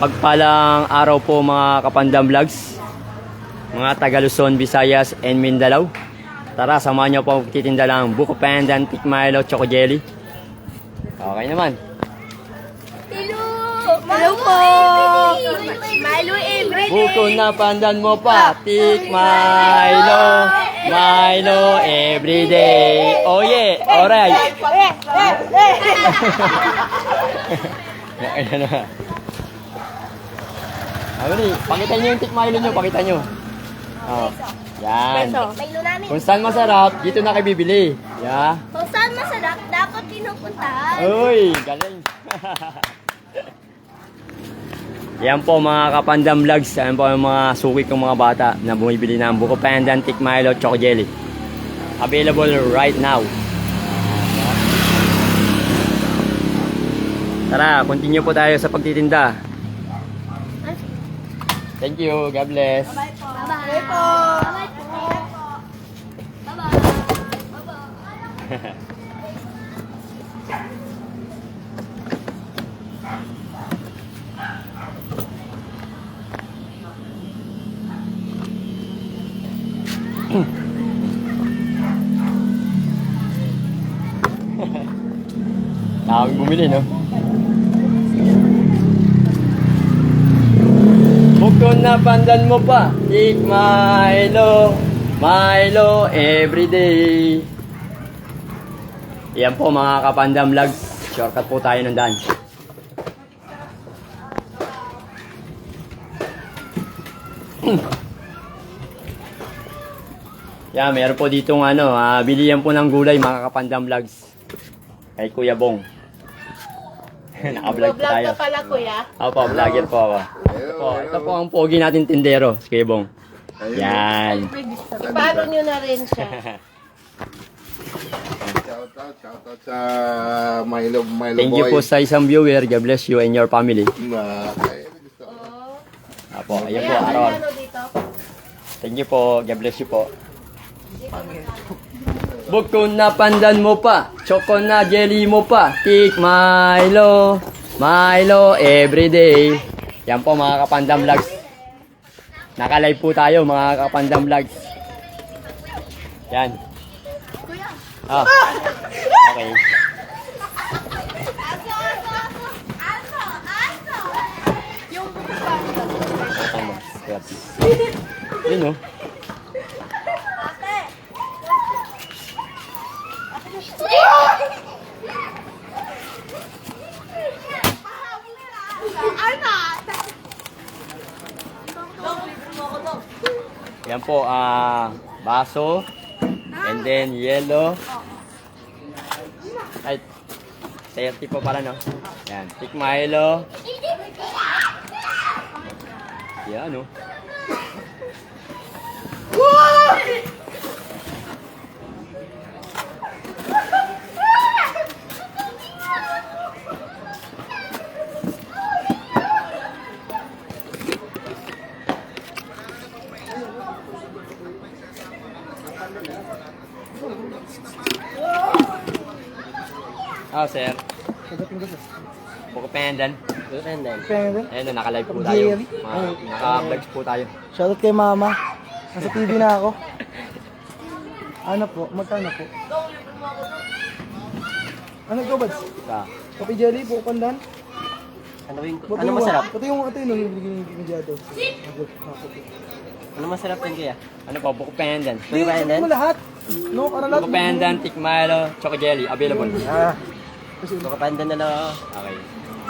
Pagpalang araw po mga Kapandam Vlogs, mga taga Luzon, Visayas, and Mindanao. Tara, samahan niyo po titinda ng Buko Pandan, Thick Milo, Choco Jelly. Okay naman. Hello po! Milo everyday! Buko na pandan mo pa, Thick Milo, Milo everyday. Oh yeah, alright. Ayan na. Abali, pakita nyo yung Thick Milo nyo, pakita nyo. Oh, yan. Milo namin. Kung saan masarap, dito na kayo bibili. Yeah. Kung saan masarap, dapat pinupuntahan. Uy, galing. Yan po mga Kapandam Vlogs. Yan po yung mga suki kong mga bata na bumibili ng Buko Pandan, Thick Milo, Choco Jelly. Available right now. Tara, continue po tayo sa pagtitinda. Thank you. God bless. Bye po. Bye po. Bye po. Bye bye. Daming bumili, no? Buko na pandan mo pa, Thick Milo, Milo everyday. Yan po mga Kapandam Vlogs. Shortcut po tayo ng daan. Yan, meron po ditong bilihan po ng gulay mga Kapandam Vlogs. Kay Kuya Bong. Naka-vlog po tayo. Vlog ka pala, kuya. Opo, vlogger po ako. Ito po ang pogi natin tindero, si Kuya Bong. Yan. Iparo nyo na rin siya. Shoutout sa Milo Thank you Boy. po sa isang viewer. God bless you and your family. Apo, ayan po, Aaron. Thank you po. God bless you po. Buko na pandan mo pa, Choco na jelly mo pa, Thick Milo, Milo everyday. Yan po mga Kapandam Vlogs. Naka-live po tayo mga Kapandam Vlogs. Yan. Ah. Okay. Yun o. Yan po, baso, and then yellow. Ay, 30 po pala, no? Yan, Thick Milo. Yan, no? Oh, sir. Buko Pandan. Ayun, naka-live po tayo. Naka-vlogs po tayo. Shoutout kay mama. Nasa TV na ako. Ano po? Magkano po? Ano ito, Bads? Kopi jelly po, pandan? Ano masarap? Pati yung ito yung binigyan. Ano masarap din kaya? Ano po, Buko Pandan. Hindi, sabihin mo lahat. No, para lahat. Buko Pandan, Thick Milo, Choco Jelly, available. Baka pandan na lang ako. Okay.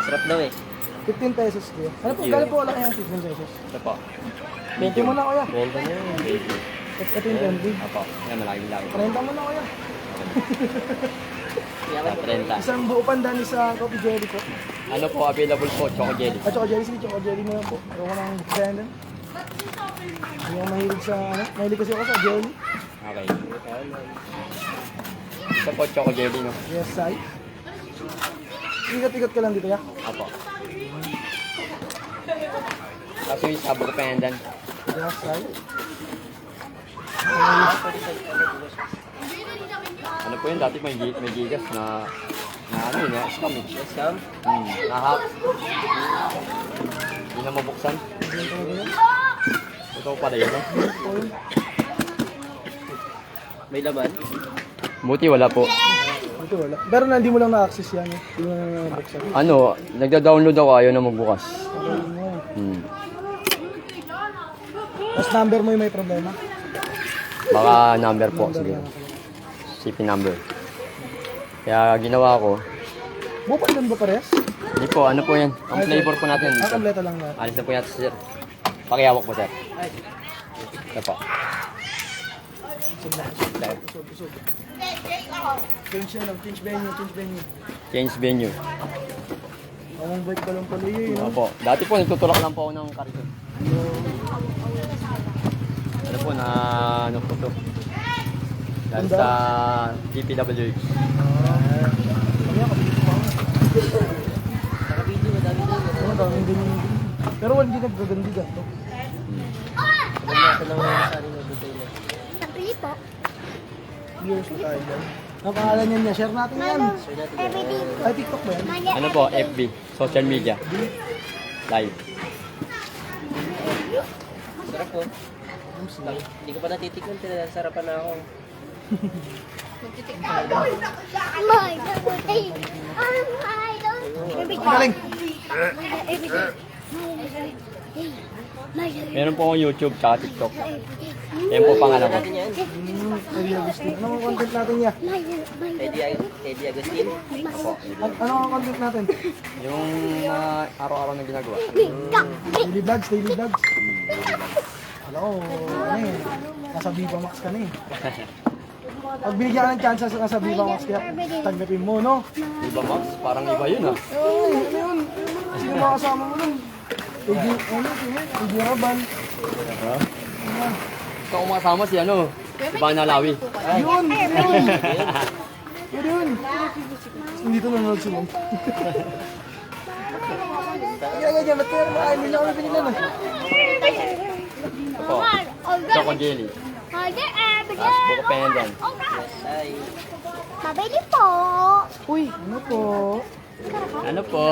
Masarap daw eh. 15 pesos kuya. Ano po, gano'n po wala kayang 15 pesos? Ito po. 20 mo na kuya. Benta na yun. Ito yung 20. Apo. Yan, malaking laki. 30 mo na kuya. 30. Isang buo pandan, isa kopi jelly po. Ano po, available po, Choco Jelly. At choco jelly, sige, choco jelly mo lang po. Ayaw ko ng pandan. Hindi ako mahilig sa, mahilig kasi ako sa jelly. Okay. Ito po, Choco Jelly, no? Yes, side. Ikat-ikat ka lang dito, ya? Apo. Kaso yung sa Buko Pandan. Yes, side. Ano po yun, dati may gigas na ano yun, scam eh. Scam? Na-hack. Hindi na mabuksan. Ganyan talaga yan. Ito pala yun. eh. May laman. Buti wala po. Ito wala. Pero na, hindi mo lang na-access yan. Eh. Hindi mo lang na-buksan. Ano, nagda-download ako, ayaw na magbukas. Okay mo. Hmm. Tapos number mo yung may problema. Baka number po, sige. CP number. Kaya ginawa ko, Bukod lang ba parehas? hindi po, ano po yan? Ang flavor po natin. Ah, kompleto lang na. Alis na po natin, sir. Pakihawak po, sir. Ito po. Usog. Change yan lang. Change venue. Change venue. Ang bike pa lang pala yun. No? Opo. Dati po, nagtutulak lang po ako ng kariton. Ano po, na ano po to? Dahil sa DPWH. Nakabidyo, madami din. Ang daming din. Pero hindi nagagandi ganito. Alam natin lang yung sari na dito yun. Nabili po. Viewers na tayo dyan. Ang pangalan niya, share natin yan. Ay, TikTok ba yan? Ano po, FB, social media. Live. Sarap po. Hindi ko pa natitikman, pinasarapan na ako. Galing. Meron po akong YouTube tsaka TikTok. Yan po pangalan ko. Natin yan. Eddie Agustin. Ano ang content natin niya? Eddie Agustin. Ano ang content natin? Yung araw-araw na ginagawa. Daily vlogs. Alam ko, ano eh. Nasa Viva Max ka na eh. Pag binigyan ka ng chance sa nasa Viva Max kaya tagnapin mo, no? Diba, Max? Parang iba yun, ah. Ay, ano yun? Sino mga kasama mo nun? Eddie Raban. Ito ko makasama si ano, si Banalawi. Yun! Yun! Hindi ito nanonood si Mom. Ganyan, ba't kaya naman? Hindi na kami pinilan ah. Ito po, Choco Jelly. Tapos Buko Pendant. Ay, Mabili po. Ano po? Ano po?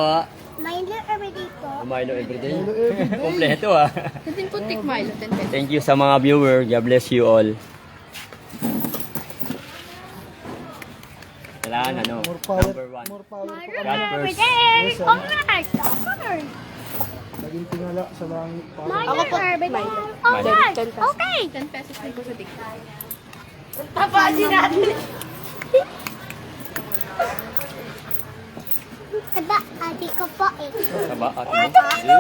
Milo everyday po. Milo everyday. Hello everyday. Kompleto, ah. 10 putik Milo, 10 pesos. Thank you sa mga viewer. God bless you all. Kailangan ano, More power. number one. More power po Milo kami. God first. everyday. Yes, sir. Alright, alright. Naging tingala sa langit pa. Milo everyday. Alright, okay. 10 pesos din po sa tik. Tapasin natin. Diba, adi ko po eh. Saba at mo.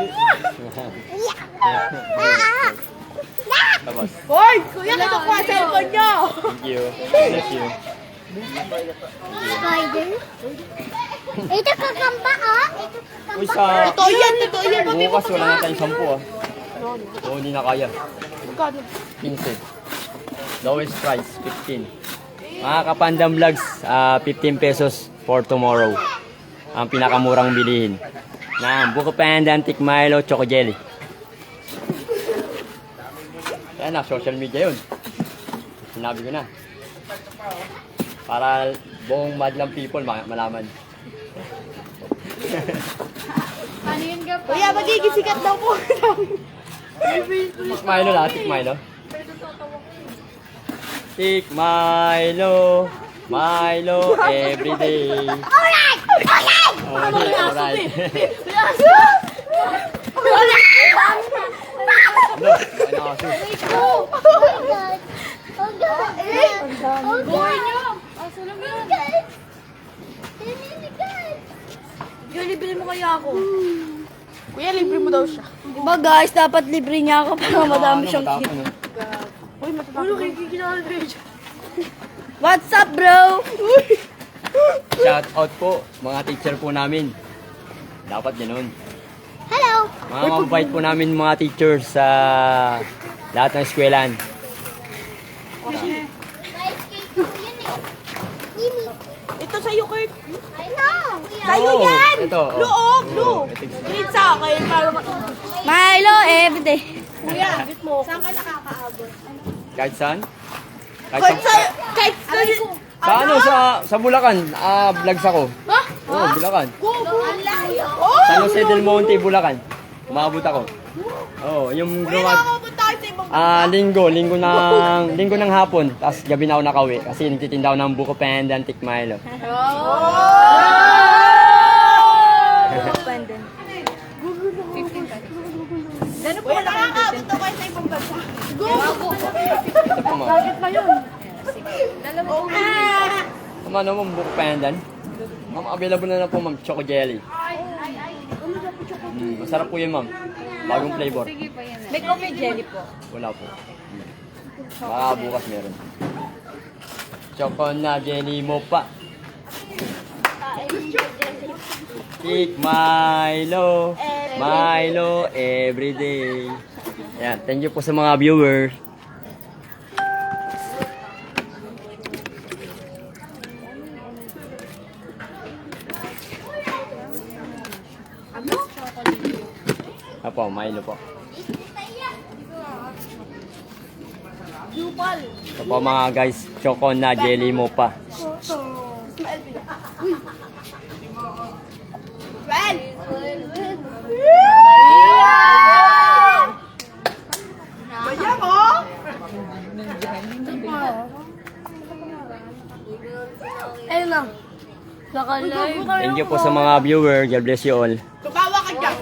Tapos, Hoy! Kuya, kinukuha sa cellphone nyo! thank you. Bless you. Spider? Ito kakamba ah! Ito Uy, kakamba. sa Totoo yan! bukas wala na tayong 10, ah. Oo, hindi na kaya. 15. Lowest price, 15. Mga Kapandam Vlogs, 15 pesos for tomorrow. Ang pinakamurang bilihin. Na Buko Pendant, Milo, Choco Jelly. Yan na, social media yun. Sinabi ko na. Para buong madlang people malaman. Kuya, magiging sikat daw po. Tik Milo lang, Tik Milo. Tik Milo. Milo everyday. Alright! Alright! Alright, alright. Ano? Ano ako? Oh my God! Oh God! Oh God! Oh God! Kuya, libre mo kaya ako. Kuya, libre mo daw siya. Diba guys, dapat libre niya ako para madami siyang Matapon, tip. no? Uy, matatapos. Uy, kikikilala kayo dyan. What's up, bro? Shout out po, mga teacher po namin. Dapat ganun. Hello! Mga mabait po namin mga teachers sa lahat ng eskwelahan. Ito sa'yo, Kurt. I know! Sa'yo Oo, yan! ito, oh. Loo, blue. Ito, Wait sa akin para Milo, everyday. Kuya, bit mo. Saan ka nakakaabot? kahit saan? Kahit sa... Kahit sa... Sa ano, sa Bulacan, vlogs ako. Ha? Oo, Bulacan. Go, go. Ang layo. Oh! San Jose del Monte, Bulacan. Umabot ako. Oo, yung Kuya, lumag... nakakabot tayo sa ibang Linggo ng hapon. Tapos gabi na ako nakauwi kasi nagtitinda ako ng buko pandan Tik Milo. Kuya, nakakabot daw kayo sa ibang bansa. Ito po ma'am. Tama naman buko pandan. Ma'am, available na po ma'am, choco jelly. Masarap po yun ma'am. Bagong flavor. May coffee jelly po. Wala po. Baka bukas meron. Choco na jelly mo pa. Tik Milo. Milo everyday. Ayan, thank you po sa mga viewers. Apo, Milo po. Ito po mga guys, choco na jelly mo pa. Kuya mo? Ayun na. Naka-live. Thank you po sa mga viewers. God bless you all. Tumawa ka dyan.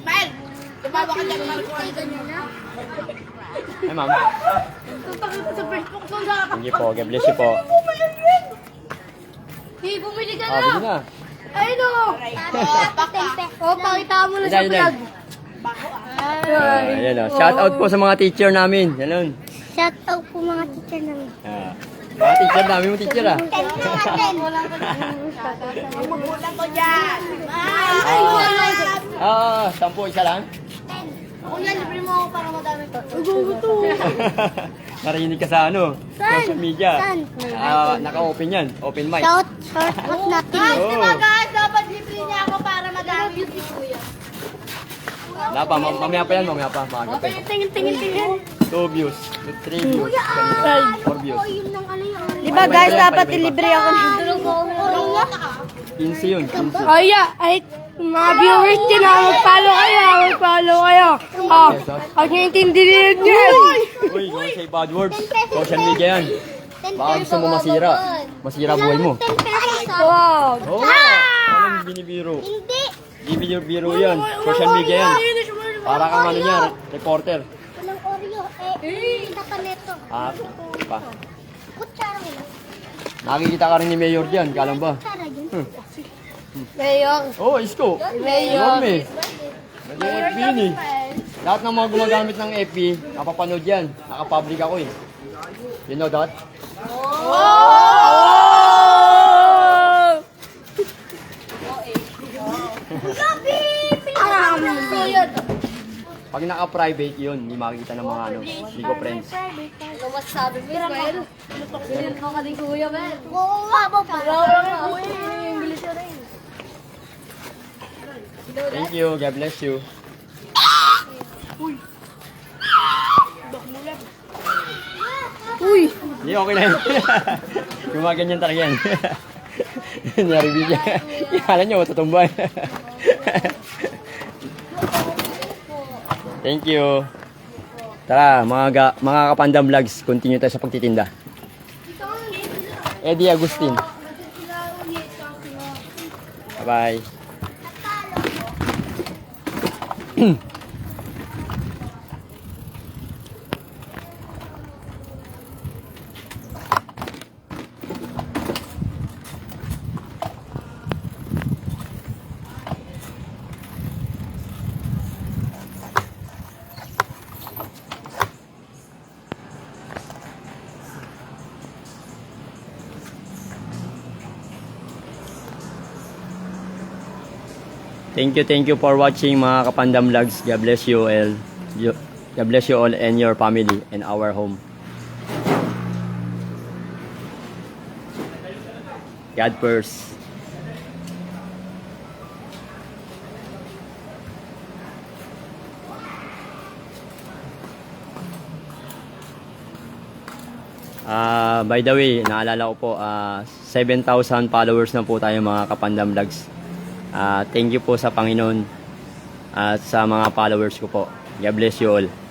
Smile. Tumawa ka dyan. Ay ma'am. Sa Facebook ko na. Thank you po. God bless you po. Hey, bumili ka Ah, na. bili na. Ayun o. Oh, pakita mo na sa Dahil, dahil. vlog. Ayan o. Shout out po sa mga teacher namin. Yan. Shout out po mga teacher namin. Mga teacher namin mo teacher ah. Magulang ko dyan. Sampo isa lang. Kuya, libre mo ako para madami to. Narinig ka sa ano? Social media. Saan? Naka-open yan. Open mic. Shout out natin. Oh. Guys, dapat libre niya ako para madami yung kuya. Wala pa. Mamaya pa yan. Mamaya pa. Maaga pa. Tingin. 2 views. 3 views. 4 views. Diba guys, dapat ilibre ako nito. 15 yun. 15. Oh yeah, ay mga viewers din ako, mag-follow kayo. Oh, pag naiintindihan nyo. Uy, don't say bad words. Social media yan. Baka gusto mo masira. Masira buhay mo. Wow. Oo nga. Anong binibiro? Hindi. Bibiro yan. Social media yan. Para kang ano yan, reporter. Walang Oreo. Kita pa neto. Pa. Kutsara mo lang. Nakikita ka rin ni Mayor diyan, kalam ba? Kutsara yun. Mayor. Oo, isko. Mayor. Enorme. Nag-FB yun eh. Lahat ng mga gumagamit ng FB, napapanood yan. Nakapublic ako eh. You know that? Pag naka-private yun, hindi makikita ng mga ano, hindi ko friends. Ano masasabi mo, Israel? Bilhin mo ka din kuya, man. Oo nga, ba? English na rin. Thank you, God bless you. Uy! Hindi, okay na yun. Gumaganyan talaga yan. Naribig niya. Kala niyo, matutumban. Thank you. Tara, mga Kapandam Vlogs, continue tayo sa pagtitinda. Eddie Agustin. Bye-bye. Thank you for watching mga Kapandam Vlogs. God bless you all. God bless you all and your family and our home. God first. By the way, naalala ko po, 7,000 followers na po tayo mga Kapandam Vlogs. Thank you po sa Panginoon. at sa mga followers ko po. God bless you all.